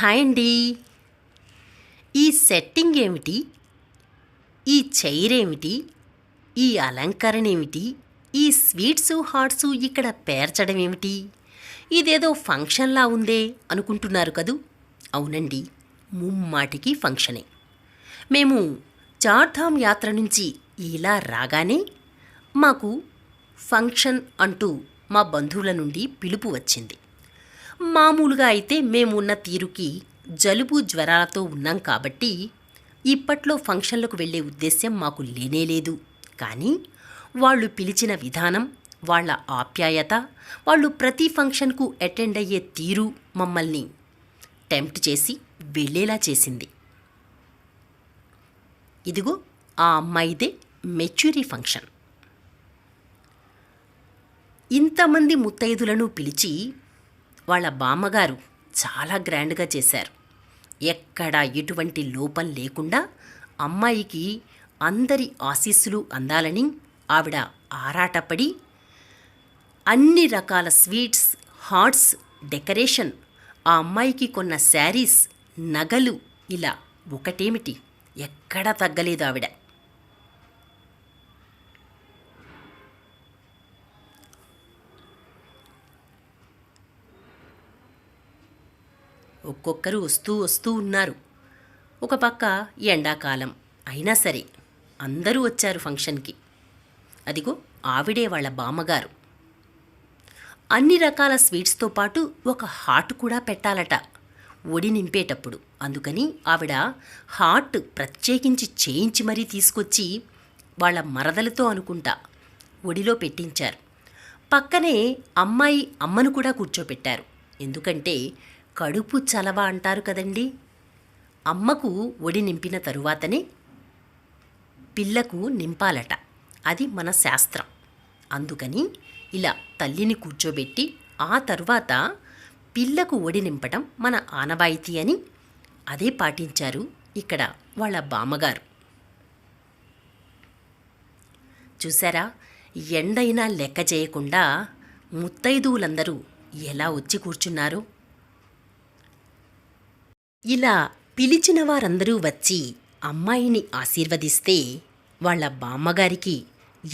Hi అండి. ఈ setting ఏమిటి? ఈ చైర్ ఏమిటి? ఈ అలంకరణ ఏమిటి? ఈ స్వీట్సు హాట్సు ఇక్కడ పేర్చడం ఏమిటి? ఇదేదో ఫంక్షన్లా ఉందే అనుకుంటున్నారు కదూ? అవునండి, ముమ్మాటికి ఫంక్షనే. మేము చార్ధామ్ యాత్ర నుంచి ఇలా రాగానే మాకు ఫంక్షన్ అంటూ మా బంధువుల నుండి పిలుపు వచ్చింది. మామూలుగా అయితే మేము ఉన్న తీరుకి జలుబు జ్వరాలతో ఉన్నాం కాబట్టి ఇప్పట్లో ఫంక్షన్లకు వెళ్ళే ఉద్దేశ్యం మాకు లేనేలేదు. కానీ వాళ్ళు పిలిచిన విధానం, వాళ్ళ ఆప్యాయత, వాళ్ళు ప్రతి ఫంక్షన్కు అటెండ్ అయ్యే తీరు మమ్మల్ని టెంప్ట్ చేసి వెళ్ళేలా చేసింది. ఇదిగో ఆ అమ్మాయిదే మెచ్యూరీ ఫంక్షన్. ఇంతమంది ముత్తైదులను పిలిచి వాళ్ళ బామ్మగారు చాలా గ్రాండ్గా చేశారు. ఎక్కడా ఎటువంటి లోపం లేకుండా అమ్మాయికి అందరి ఆశీస్సులు అందాలని ఆవిడ ఆరాటపడి అన్ని రకాల స్వీట్స్, హాట్స్, డెకరేషన్, ఆ అమ్మాయికి కొన్న శారీస్, నగలు, ఇలా ఒకటేమిటి ఎక్కడా తగ్గలేదు ఆవిడ. ఒక్కొక్కరు వస్తూ ఉన్నారు. ఒక పక్క ఎండాకాలం అయినా సరే అందరూ వచ్చారు ఫంక్షన్కి. అదిగో ఆవిడే వాళ్ళ బామ్మగారు. అన్ని రకాల స్వీట్స్తో పాటు ఒక హాట్ కూడా పెట్టాలట ఒడి నింపేటప్పుడు. అందుకని ఆవిడ హాట్ ప్రత్యేకించి చేయించి మరీ తీసుకొచ్చి వాళ్ళ మరదలతో అనుకుంటా ఒడిలో పెట్టించారు. పక్కనే అమ్మాయి అమ్మను కూడా కూర్చోపెట్టారు. ఎందుకంటే కడుపు చలవ అంటారు కదండి. అమ్మకు ఒడి నింపిన తరువాతనే పిల్లకు నింపాలట, అది మన శాస్త్రం. అందుకని ఇలా తల్లిని కూర్చోబెట్టి ఆ తరువాత పిల్లకు ఒడి నింపడం మన ఆనవాయితీ అని అదే పాటించారు ఇక్కడ వాళ్ళ బామ్మగారు. చూసారా, ఎండైనా లెక్క చేయకుండా ముత్తైదువులందరూ ఎలా వచ్చి కూర్చున్నారో. ఇలా పిలిచిన వారందరూ వచ్చి అమ్మాయిని ఆశీర్వదిస్తే వాళ్ళ బామ్మగారికి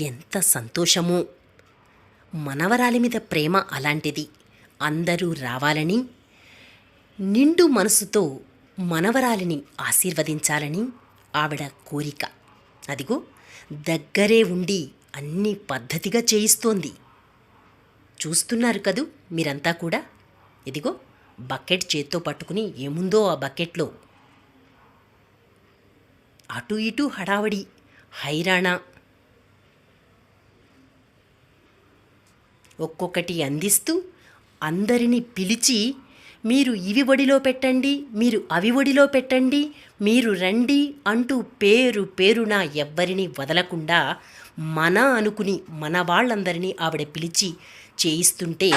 ఎంత సంతోషమో. మనవరాలి మీద ప్రేమ అలాంటిది. అందరూ రావాలని, నిండు మనసుతో మనవరాలిని ఆశీర్వదించాలని ఆవిడ కోరిక. అదిగో దగ్గరే ఉండి అన్నీ పద్ధతిగా చేయిస్తోంది. చూస్తున్నారు కదూ మీరంతా కూడా. ఇదిగో బకెట్ చేత్తో పట్టుకుని ఏముందో ఆ బకెట్లో అటు ఇటు హడావడి, హైరాణ. ఒక్కొక్కటి అందిస్తూ అందరినీ పిలిచి మీరు ఇవి ఒడిలో పెట్టండి, మీరు అవి ఒడిలో పెట్టండి, మీరు రండి అంటూ పేరు పేరున ఎవ్వరిని వదలకుండా మన అనుకుని మన వాళ్ళందరినీ ఆవిడ పిలిచి చేయిస్తుంటే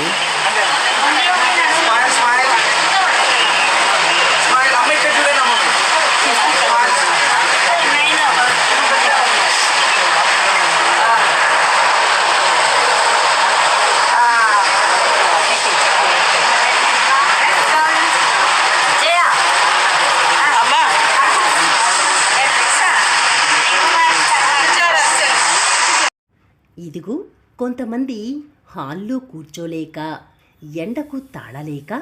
ఇదిగో కొంతమంది హాల్లో కూర్చోలేక, ఎండకు తాళలేక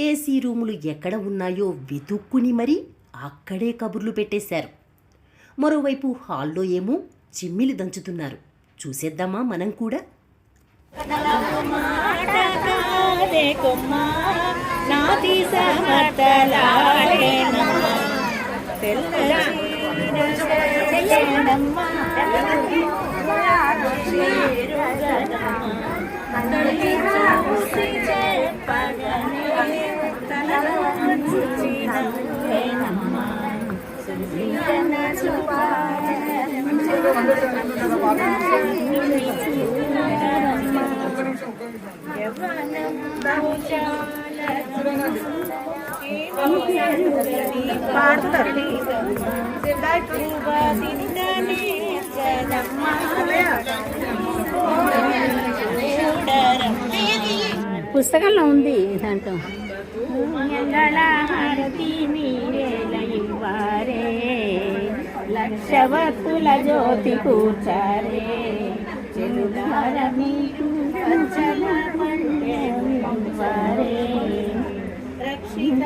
ఏసీ రూములు ఎక్కడ ఉన్నాయో వెతుక్కుని మరీ అక్కడే కబుర్లు పెట్టేశారు. మరోవైపు హాల్లో ఏమో చిమ్మిలి దంచుతున్నారు. చూసేద్దామా మనం కూడా. పుస్తకంలో ఉంది దాంట్లో. లక్షవత్తుల జ్యోతి కూర్చారే చెలులార మీకు పంచల పండేవారే రక్షిత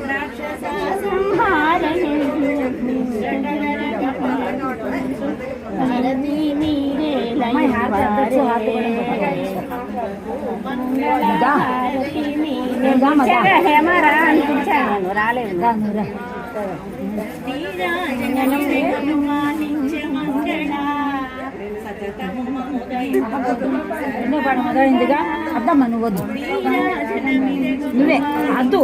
రాక్షస సంహారణి మీరే హేమరా అనిపించాను రాలేదు మొదలైందిగా అద్దమ్మా నువ్వు వద్దు నువ్వే అద్దు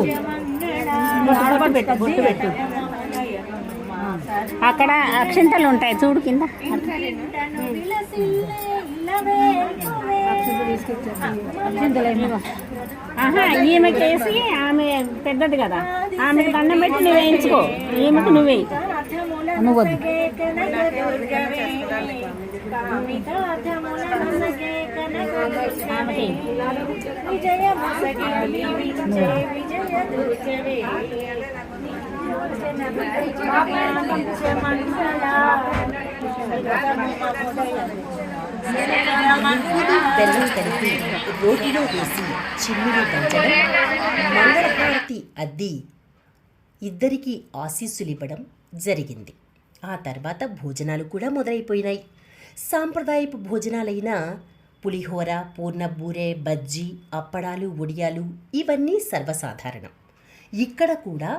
పెట్టు బొట్టు పెట్టు అక్కడ అక్షింతలు ఉంటాయి చూడు కింద ఈమెకేసి ఆమె పెద్దది కదా ఆమెకు దండం పెట్టి నువ్వు వేయించుకో ఈమెకు నువ్వే నువ్వు బెల్లం కలిపి రోటిలో వేసి చిమ్మిడి దంచడం, మంగళహారతి అద్ది ఇద్దరికీ ఆశీస్సులివ్వడం జరిగింది. ఆ తర్వాత భోజనాలు కూడా మొదలైపోయినాయి. సాంప్రదాయపు భోజనాలైన పులిహోర, పూర్ణబూరె, బజ్జీ, అప్పడాలు, వడియాలు ఇవన్నీ సర్వసాధారణం. ఇక్కడ కూడా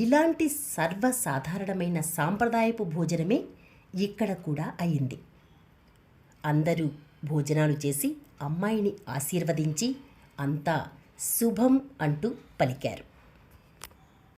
ఇలాంటి సర్వసాధారణమైన సాంప్రదాయపు భోజనమే ఇక్కడ కూడా అయింది. అందరూ భోజనాలు చేసి అమ్మాయిని ఆశీర్వదించి అంతా శుభం అంటూ పలికారు.